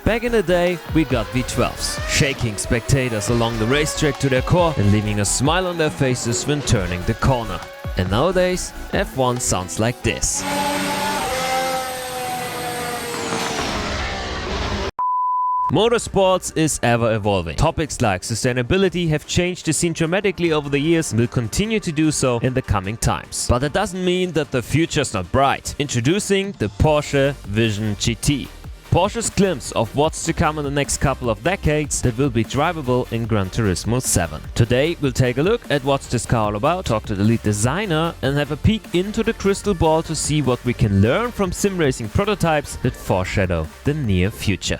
Back in the day, we got V12s, shaking spectators along the racetrack to their core and leaving a smile on their faces when turning the corner. And nowadays, F1 sounds like this. Motorsports is ever evolving. Topics like sustainability have changed the scene dramatically over the years and will continue to do so in the coming times. But that doesn't mean that the future's not bright. Introducing the Porsche Vision GT. Porsche's glimpse of what's to come in the next couple of decades that will be drivable in Gran Turismo 7. Today we'll take a look at what's this car all about, talk to the lead designer and have a peek into the crystal ball to see what we can learn from sim racing prototypes that foreshadow the near future.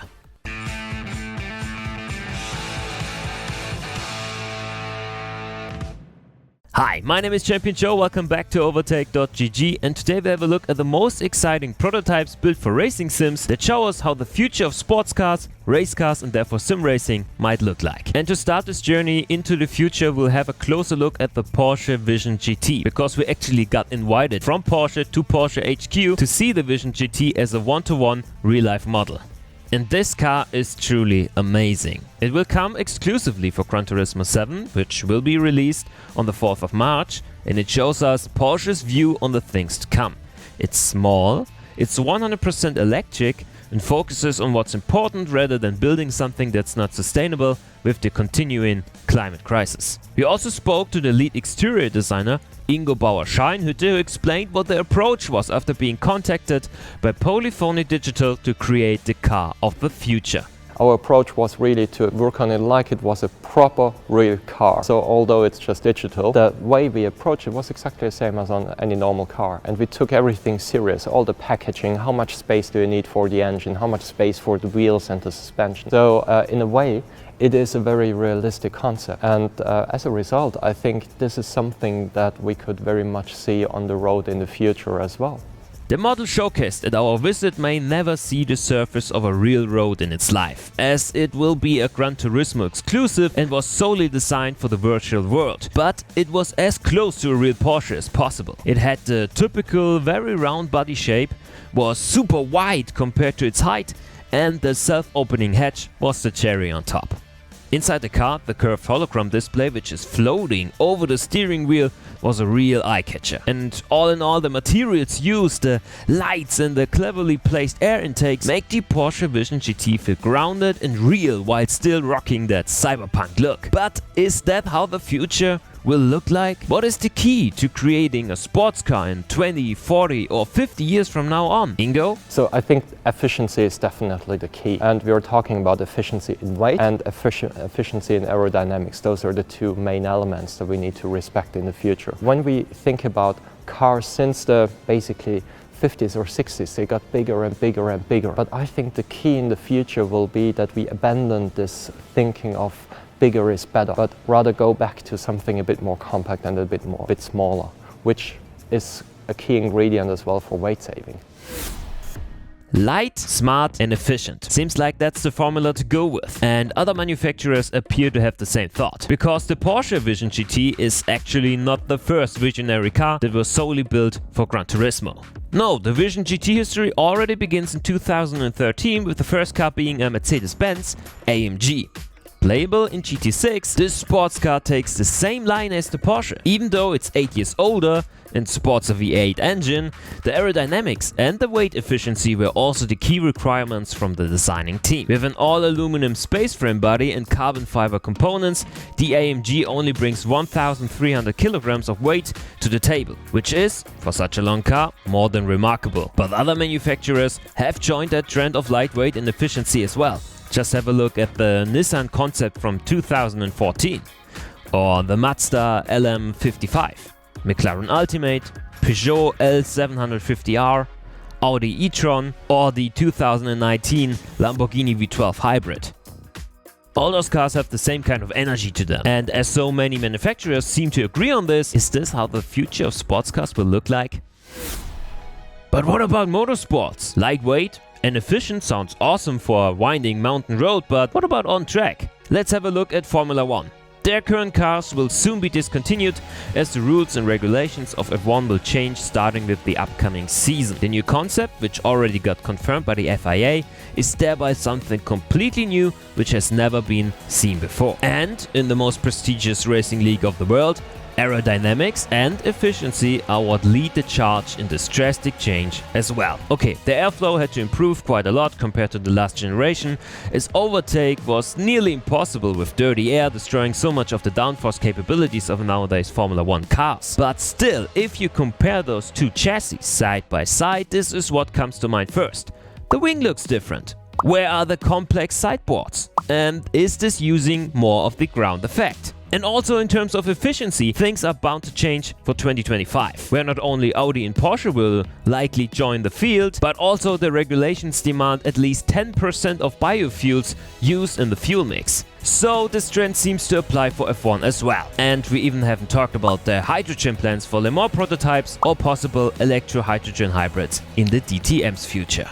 Hi, my name is Champion Joe, welcome back to Overtake.gg, and today we have a look at the most exciting prototypes built for racing sims that show us how the future of sports cars, race cars and therefore sim racing might look like. And to start this journey into the future, we'll have a closer look at the Porsche Vision GT, because we actually got invited from Porsche to Porsche HQ to see the Vision GT as a one-to-one real-life model. And this car is truly amazing. It will come exclusively for Gran Turismo 7, which will be released on the 4th of March, and it shows us Porsche's view on the things to come. It's small, it's 100% electric and focuses on what's important rather than building something that's not sustainable with the continuing climate crisis. We also spoke to the lead exterior designer Ingo Bauer-Scheinhütte, who explained what their approach was after being contacted by Polyphony Digital to create the car of the future. Our approach was really to work on it like it was a proper real car. So although it's just digital, the way we approached it was exactly the same as on any normal car. And we took everything serious, all the packaging, how much space do you need for the engine, how much space for the wheels and the suspension. So in a way, it is a very realistic concept, and as a result I think this is something that we could very much see on the road in the future as well. The model showcased at our visit may never see the surface of a real road in its life, as it will be a Gran Turismo exclusive and was solely designed for the virtual world. But it was as close to a real Porsche as possible. It had the typical very round body shape, was super wide compared to its height, and the self-opening hatch was the cherry on top. Inside the car, the curved hologram display, which is floating over the steering wheel, was a real eye-catcher. And all in all, the materials used, the lights and the cleverly placed air intakes make the Porsche Vision GT feel grounded and real while still rocking that cyberpunk look. But is that how the future will look like? What is the key to creating a sports car in 20, 40 or 50 years from now on? Ingo? So I think efficiency is definitely the key, and we are talking about efficiency in weight and efficiency in aerodynamics. Those are the two main elements that we need to respect in the future. When we think about cars since the basically 50s or 60s, they got bigger and bigger and bigger. But I think the key in the future will be that we abandon this thinking of bigger is better, but rather go back to something a bit more compact and a bit smaller, which is a key ingredient as well for weight saving. Light, smart and efficient. Seems like that's the formula to go with. And other manufacturers appear to have the same thought. Because the Porsche Vision GT is actually not the first visionary car that was solely built for Gran Turismo. No, the Vision GT history already begins in 2013 with the first car being a Mercedes-Benz AMG. Playable in GT6, this sports car takes the same line as the Porsche. Even though it's 8 years older and sports a V8 engine, the aerodynamics and the weight efficiency were also the key requirements from the designing team. With an all-aluminum space frame body and carbon fiber components, the AMG only brings 1,300 kilograms of weight to the table, which is, for such a long car, more than remarkable. But other manufacturers have joined that trend of lightweight and efficiency as well. Just have a look at the Nissan Concept from 2014, or the Mazda LM55, McLaren Ultimate, Peugeot L750R, Audi e-tron or the 2019 Lamborghini V12 Hybrid. All those cars have the same kind of energy to them. And as so many manufacturers seem to agree on this, is this how the future of sports cars will look like? But what about motorsports? Lightweight and efficient sounds awesome for a winding mountain road, but what about on track? Let's have a look at Formula 1. Their current cars will soon be discontinued as the rules and regulations of F1 will change starting with the upcoming season. The new concept, which already got confirmed by the FIA, is thereby something completely new which has never been seen before. And in the most prestigious racing league of the world, aerodynamics and efficiency are what lead the charge in this drastic change as well. Okay, the airflow had to improve quite a lot compared to the last generation, as overtake was nearly impossible with dirty air destroying so much of the downforce capabilities of nowadays Formula 1 cars. But still, if you compare those two chassis side by side, this is what comes to mind first. The wing looks different. Where are the complex sideboards? And is this using more of the ground effect? And also in terms of efficiency, things are bound to change for 2025, where not only Audi and Porsche will likely join the field, but also the regulations demand at least 10% of biofuels used in the fuel mix. So this trend seems to apply for F1 as well. And we even haven't talked about the hydrogen plans for Le Mans prototypes or possible electro-hydrogen hybrids in the DTM's future.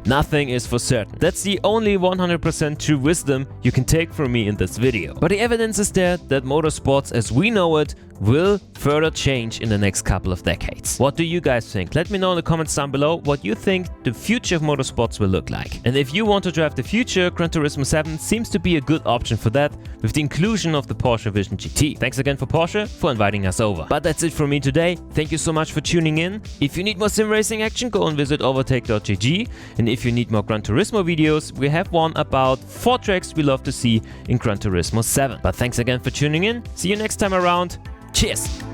Nothing is for certain. That's the only 100% true wisdom you can take from me in this video. But the evidence is there that motorsports as we know it will further change in the next couple of decades. What do you guys think? Let me know in the comments down below what you think the future of motorsports will look like. And if you want to drive the future, Gran Turismo 7 seems to be a good option for that with the inclusion of the Porsche Vision GT. Thanks again for Porsche for inviting us over. But that's it from me today. Thank you so much for tuning in. If you need more sim racing action, go and visit overtake.gg. And if you need more Gran Turismo videos, we have one about 4 tracks we love to see in Gran Turismo 7. But thanks again for tuning in. See you next time around. Cheers!